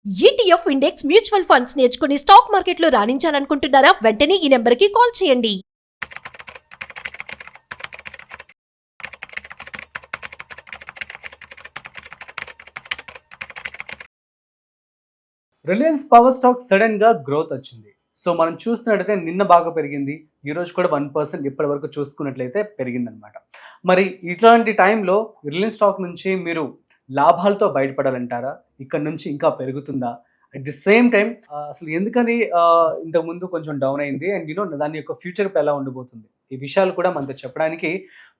ETF index mutual funds నేర్చుకుని stock మార్కెట్లో రాణించాలనుకుంటున్నారా? వెంటనే ఈ నెంబర్కి కాల్ చేయండి. రిలయన్స్ పవర్ స్టాక్ సడన్ గా గ్రోత్ వచ్చింది. సో మనం చూస్తున్నట్టయితే నిన్న బాగా పెరిగింది, ఈ రోజు కూడా 1% ఇప్పటి వరకు చూసుకున్నట్లయితే పెరిగిందనమాట. మరి ఇట్లాంటి టైంలో రిలయన్స్ స్టాక్ నుంచి మీరు లాభాలతో బయటపడాలంటారా? ఇక్కడ నుంచి ఇంకా పెరుగుతుందా? అట్ ది సేమ్ టైం అసలు ఎందుకని ఇంతకుముందు కొంచెం డౌన్ అయింది అండ్ దాని యొక్క ఫ్యూచర్ ఎలా ఉండబోతుంది, ఈ విషయాలు కూడా మనతో చెప్పడానికి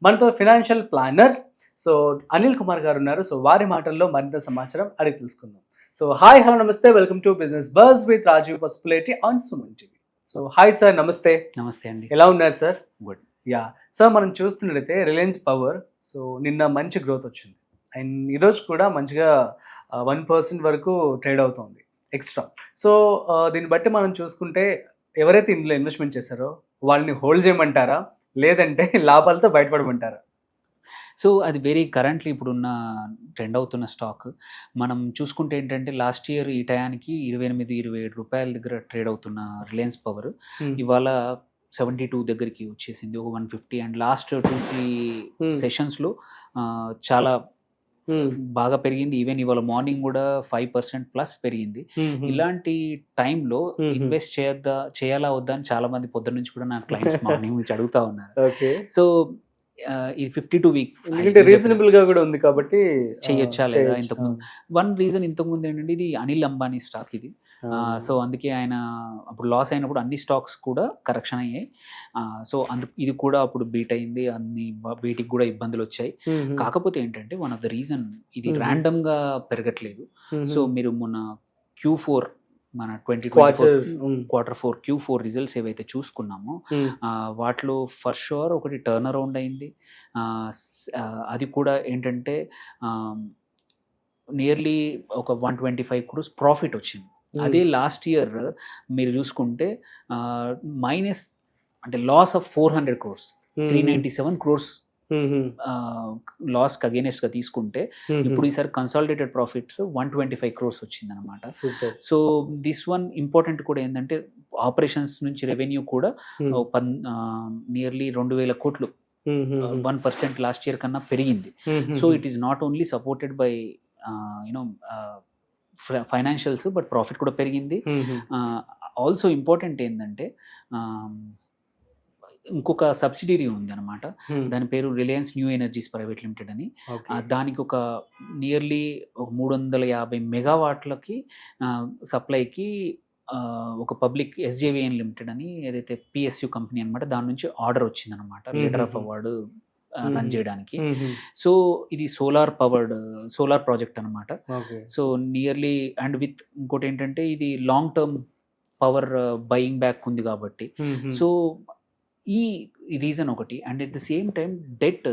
మనతో financial planner so Anil Kumar garu ఉన్నారు. సో వారి మాటల్లో మరింత సమాచారం అడిగి తెలుసుకుందాం. సో హాయ్ హలో నమస్తే, welcome to business buzz with Rajeev Pasupuleti on Suman TV. So hi sir, నమస్తే. నమస్తే అండి. ఎలా ఉన్నారు సార్? గుడ్. యా సార్, మనం చూస్తున్నట్లయితే రిలయన్స్ పవర్ సో నిన్న మంచి గ్రోత్ వచ్చింది అండ్ ఈరోజు కూడా మంచిగా 1% వరకు ట్రేడ్ అవుతుంది ఎక్స్ట్రా. సో దీన్ని బట్టి మనం చూసుకుంటే ఎవరైతే ఇందులో ఇన్వెస్ట్మెంట్ చేశారో వాళ్ళని హోల్డ్ చేయమంటారా, లేదంటే లాభాలతో బయటపడమంటారా? సో అది వెరీ కరెంట్లీ ఇప్పుడున్న ట్రెండ్ అవుతున్న స్టాక్. మనం చూసుకుంటే ఏంటంటే లాస్ట్ ఇయర్ ఈ టయానికి 28-27 రూపాయల దగ్గర ట్రేడ్ అవుతున్న రిలయన్స్ పవర్ ఇవాళ 72 దగ్గరికి వచ్చేసింది, ఒక 150. అండ్ లాస్ట్ 2-3 సెషన్స్లో చాలా బాగా పెరిగింది. ఈవెన్ ఇవాళ మార్నింగ్ కూడా 5% ప్లస్ పెరిగింది. ఇలాంటి టైంలో ఇన్వెస్ట్ చేయాలా వద్దా అని చాలా మంది పొద్దున్న నుంచి కూడా నా క్లయింట్స్ మార్నింగ్ నుంచి అడుగుతా ఉన్నారు. సో ఇది 52 వీక్ రీజనబుల్ గా కూడా ఉంది కాబట్టి చేయొచ్చా లేదా? ఇంతకుముందు వన్ రీజన్ ఇంతకుముందు ఏంటంటే ఇది అనిల్ అంబానీ స్టాక్ ఇది. సో అందుకే ఆయన అప్పుడు లాస్ అయినప్పుడు అన్ని స్టాక్స్ కూడా కరెక్షన్ అయ్యాయి. సో ఇది కూడా అప్పుడు బీట్ అయింది, వీటికి కూడా ఇబ్బందులు వచ్చాయి. కాకపోతే ఏంటంటే వన్ ఆఫ్ ద రీజన్ ఇది ర్యాండమ్ గా పెరగట్లేదు. సో మీరు మొన్న Q4 మన 2024 Q4 Q4 రిజల్ట్స్ ఏవైతే చూసుకున్నామో వాటిలో ఫర్ షూర్ ఒకటి టర్న్ అరౌండ్ అయింది. అది కూడా ఏంటంటే నియర్లీ ఒక 125 crores ప్రాఫిట్ వచ్చింది. అదే లాస్ట్ ఇయర్ మీరు చూసుకుంటే మైనస్ అంటే లాస్ ఆఫ్ 400 crores, 397 crores లాస్కి అగేనెస్ట్గా తీసుకుంటే ఇప్పుడు ఈసారి కన్సాలిడేటెడ్ ప్రాఫిట్స్ 125 crores వచ్చింది అనమాట. సో దిస్ వన్ ఇంపార్టెంట్ కూడా ఏంటంటే ఆపరేషన్స్ నుంచి రెవెన్యూ కూడా నియర్లీ 2,000 కోట్లు 1% లాస్ట్ ఇయర్ కన్నా పెరిగింది. So it is not only supported by financials but profit కూడా పెరిగింది. ఆల్సో ఇంపార్టెంట్ ఏంటంటే ఇంకొక సబ్సిడరీ ఉంది అనమాట, దాని పేరు Reliance new energies private limited అని. దానికి ఒక నియర్లీ 350 మెగావాట్లకి సప్లైకి ఒక పబ్లిక్ SJVN లిమిటెడ్ అని ఏదైతే PSU కంపెనీ అనమాట, దాని నుంచి ఆర్డర్ వచ్చిందనమాట, లీడర్ ఆఫ్ అవార్డు రన్ చేయడానికి. సో ఇది సోలార్ ప్రాజెక్ట్ అనమాట. సో నియర్లీ అండ్ విత్ ఇంకోటి ఏంటంటే ఇది long term power buying back ఉంది కాబట్టి సో ఈ రీజన్ ఒకటి. And at the same time debt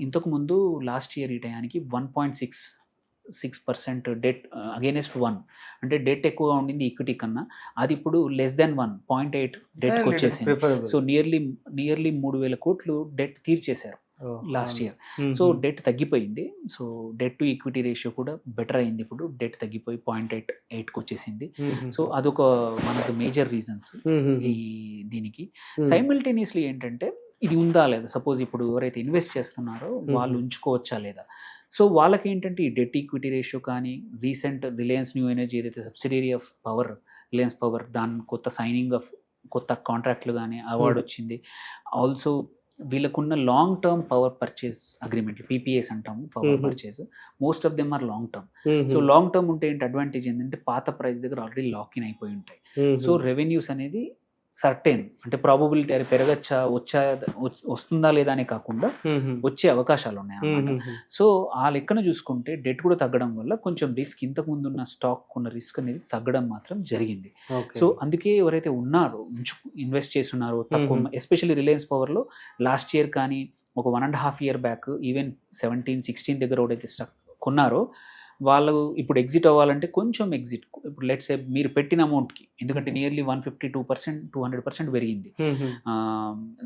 ఇంతకుముందు లాస్ట్ ఇయర్ ఈ టయానికి 1.66% డెట్ అగేనెస్ట్ 1, అంటే డెట్ ఎక్కువగా ఉండింది ఈక్విటీ కన్నా. అది ఇప్పుడు లెస్ దెన్ 1.8 డెట్కి వచ్చేసింది. సో నియర్లీ 3,000 కోట్లు డెట్ తీర్చేశారు లాస్ట్ ఇయర్. సో డెట్ తగ్గిపోయింది. So debt to equity ratio కూడా బెటర్ అయింది, ఇప్పుడు డెట్ తగ్గిపోయి 0.88కి వచ్చేసింది. సో అదొక one of the major reasons ఈ దీనికి. సైమిల్టేనియస్లీ ఏంటంటే ఇది ఉందా లేదా, సపోజ్ ఇప్పుడు ఎవరైతే ఇన్వెస్ట్ చేస్తున్నారో వాళ్ళు ఉంచుకోవచ్చా లేదా. సో వాళ్ళకి ఏంటంటే ఈ డెట్ ఈక్విటీ రేషియో కానీ రీసెంట్ రిలయన్స్ న్యూ ఎనర్జీ ఏదైతే subsidiary of power Reliance power దాని కొత్త సైనింగ్ ఆఫ్ కొత్త కాంట్రాక్ట్లు కానీ అవార్డు వచ్చింది. ఆల్సో వీళ్ళకున్న long term power purchase agreement PPAs అంటాము, power purchase, most of them are long term. So long term ఉంటే ఏంటి అడ్వాంటేజ్ ఏంటంటే పాత ప్రైస్ దగ్గర ఆల్రెడీ లాక్ ఇన్ అయిపోయి ఉంటాయి. సో రెవెన్యూస్ అనేది సర్టెన్, అంటే ప్రాబబిలిటీ అది పెరగచ్చా వస్తుందా లేదా అనే కాకుండా వచ్చే అవకాశాలు ఉన్నాయి అన్నమాట. సో ఆ లెక్కన చూసుకుంటే డెట్ కూడా తగ్గడం వల్ల కొంచెం రిస్క్, ఇంతకు ముందు ఉన్న స్టాక్ ఉన్న రిస్క్ అనేది తగ్గడం మాత్రం జరిగింది. సో అందుకే ఎవరైతే ఉన్నారో ఇన్వెస్ట్ చేస్తున్నారో తక్కువ, ఎస్పెషల్లీ రిలయన్స్ పవర్లో లాస్ట్ ఇయర్ కానీ ఒక 1.5 year బ్యాక్ ఈవెన్ 17-16 దగ్గర ఎవరైతే స్టాక్ కొన్నారో వాళ్ళు ఇప్పుడు ఎగ్జిట్ అవ్వాలంటే కొంచెం ఎగ్జిట్, ఇప్పుడు లెట్స్ సే మీరు పెట్టిన అమౌంట్కి, ఎందుకంటే నియర్లీ 152%, 200% పెరిగింది.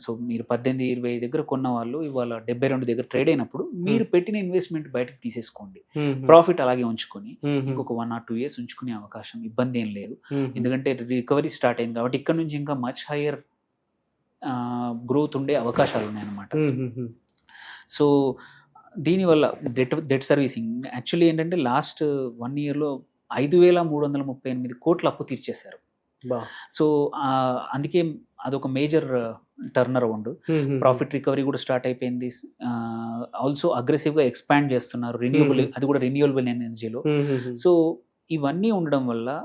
సో మీరు 18-20 దగ్గర కొన్న వాళ్ళు ఇవాళ 72 దగ్గర ట్రేడ్ అయినప్పుడు మీరు పెట్టిన ఇన్వెస్ట్మెంట్ బయటకు తీసేసుకోండి, ప్రాఫిట్ అలాగే ఉంచుకొని ఇంకొక 1 or 2 years ఉంచుకునే అవకాశం, ఇబ్బంది ఏం లేదు. ఎందుకంటే రికవరీ స్టార్ట్ అయింది కాబట్టి ఇక్కడ నుంచి ఇంకా మచ్ హయ్యర్ గ్రోత్ ఉండే అవకాశాలు ఉన్నాయన్నమాట. సో దీనివల్ల డెట్ సర్వీసింగ్ యాక్చువల్లీ ఏంటంటే లాస్ట్ 1 yearలో 5,338 కోట్ల అప్పు తీర్చేశారు. సో అందుకే అదొక major turn around. Profit recovery కూడా స్టార్ట్ అయిపోయింది. ఆల్సో అగ్రెసివ్గా ఎక్స్పాండ్ చేస్తున్నారు రిన్యూవబుల్, అది కూడా రిన్యూవబుల్ ఎనర్జీలో. సో ఇవన్నీ ఉండడం వల్ల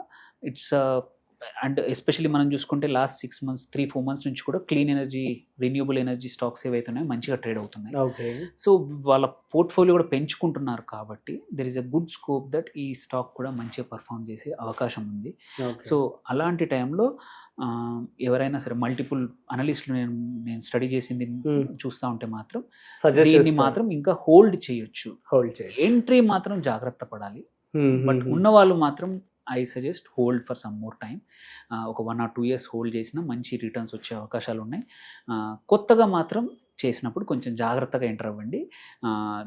ఇట్స్ అండ్ ఎస్పెషల్లీ మనం చూసుకుంటే లాస్ట్ 6 months 3-4 months నుంచి కూడా clean energy, renewable energy stocks ఏవైతున్నాయో మంచిగా ట్రేడ్ అవుతున్నాయి. సో వాళ్ళ పోర్ట్ఫోలియో కూడా పెంచుకుంటున్నారు కాబట్టి there is a good scope that ఈ స్టాక్ కూడా మంచిగా పర్ఫామ్ చేసే అవకాశం ఉంది. సో అలాంటి టైంలో ఎవరైనా సరే మల్టిపుల్ అనలిస్టులు నేను స్టడీ చేసింది చూస్తూ ఉంటే మాత్రం దీన్ని మాత్రం ఇంకా హోల్డ్ చేయొచ్చు. ఎంట్రీ మాత్రం జాగ్రత్త పడాలి. బట్ ఉన్న వాళ్ళు మాత్రం I suggest hold for some more time. ఒక 1 or 2 years హోల్డ్ చేసినా మంచి రిటర్న్స్ వచ్చే అవకాశాలు ఉన్నాయి. కొత్తగా మాత్రం చేసినప్పుడు కొంచెం జాగ్రత్తగా ఎంటర్ అవ్వండి.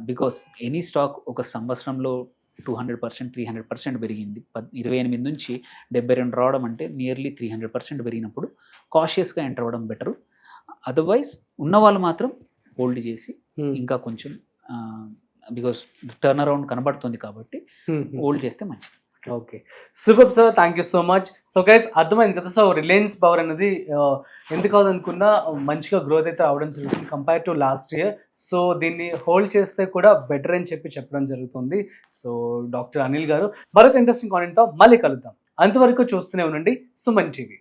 బికాస్ ఎనీ స్టాక్ ఒక సంవత్సరంలో 200%, 300% పెరిగింది. 28 నుంచి 72 రావడం అంటే నియర్లీ 300% పెరిగినప్పుడు కాషియస్గా ఎంటర్ అవ్వడం బెటరు. అదర్వైజ్ ఉన్నవాళ్ళు మాత్రం హోల్డ్ చేసి ఇంకా కొంచెం బికాస్ టర్న్ అరౌండ్ కనబడుతుంది కాబట్టి హోల్డ్ చేస్తే మంచిది. Okay, super sir, thank you so much. So guys అర్థమైంది కదా. సో రిలయన్స్ పవర్ అనేది ఎందుకు కాదనుకున్నా మంచిగా గ్రోత్ అయితే అవడం జరుగుతుంది compare to last year. So దీన్ని హోల్డ్ చేస్తే కూడా బెటర్ అని చెప్పడం జరుగుతుంది. సో డాక్టర్ అనిల్ గారు మరొక ఇంట్రెస్టింగ్ కాంటెంట్తో మళ్ళీ కలుద్దాం. అంతవరకు చూస్తూనే ఉండండి సుమన్ టీవీ.